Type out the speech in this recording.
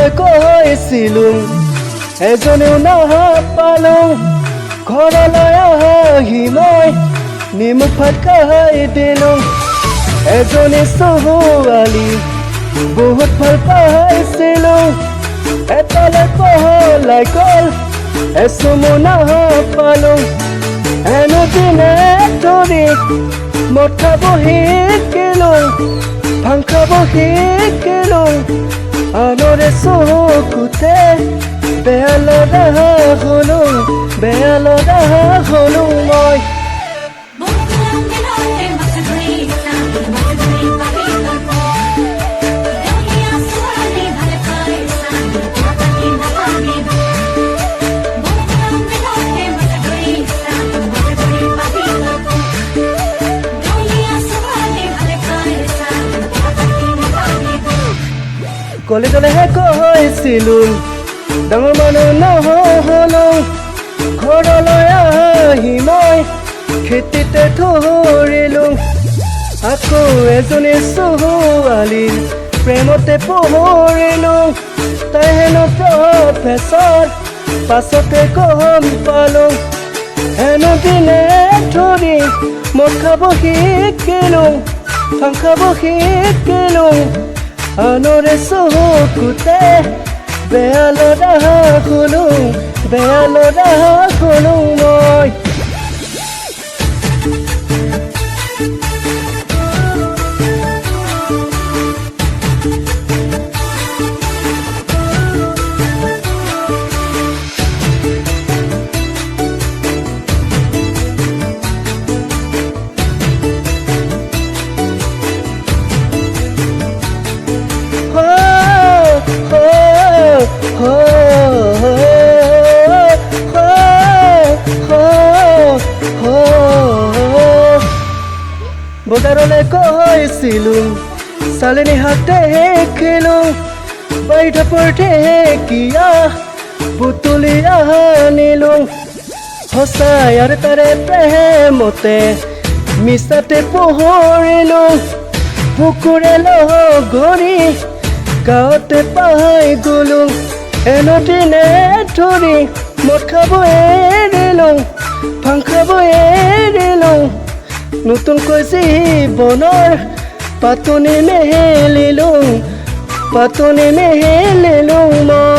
বাটলৈ কৈছিলোঁ এজনেও নাপালোঁ ঘৰলৈ আহি মই নিমখ ভাত খাই দিলোঁ এজনী ছোৱালী বহুত ভাল পাইছিলোঁ এটালৈ পলাই গ'ল এচুমো নাপালোঁ এনো দিনে ধৰি মদ খাব শিকিলোঁ ভাং খাব শিকিলোঁ আনৰে চকুতে বেয়া লগা হ'লোঁ মই কলেজলৈহে কৈছিলোঁ ডাঙৰ মানুহ নহ'লোঁ ঘৰলৈ আহি মই খেতিতে ধৰিলোঁ আকৌ এজনী ছোৱালী প্ৰেমতে পঢ়িলোঁ তাই হেনো প্ৰফেচৰ পাছতে গম পালোঁ হেনো দিনে ধৰি মদ খাব শিকিলোঁ ভাং খাব শিকিলোঁ আনৰে চকুতে বেয়া লগা হ'লোঁ মই বজাৰলৈ গৈছিলোঁ চালনী হাতে খেলোঁ বাইধ পৰঠে কিয়া বুটলি আনিলোঁ সঁচাই আৰু তাৰে প্ৰেমতে মিছাতে পহৰিলোঁ বুকুৰে লগৰী গাঁৱতে পাই গ'লোঁ এনো দিনে ধৰি মদ খাব এৰিলোঁ ভাং খাব এৰিলোঁ নতুনকৈ জীৱনৰ পাতনি মেলিলোঁ মই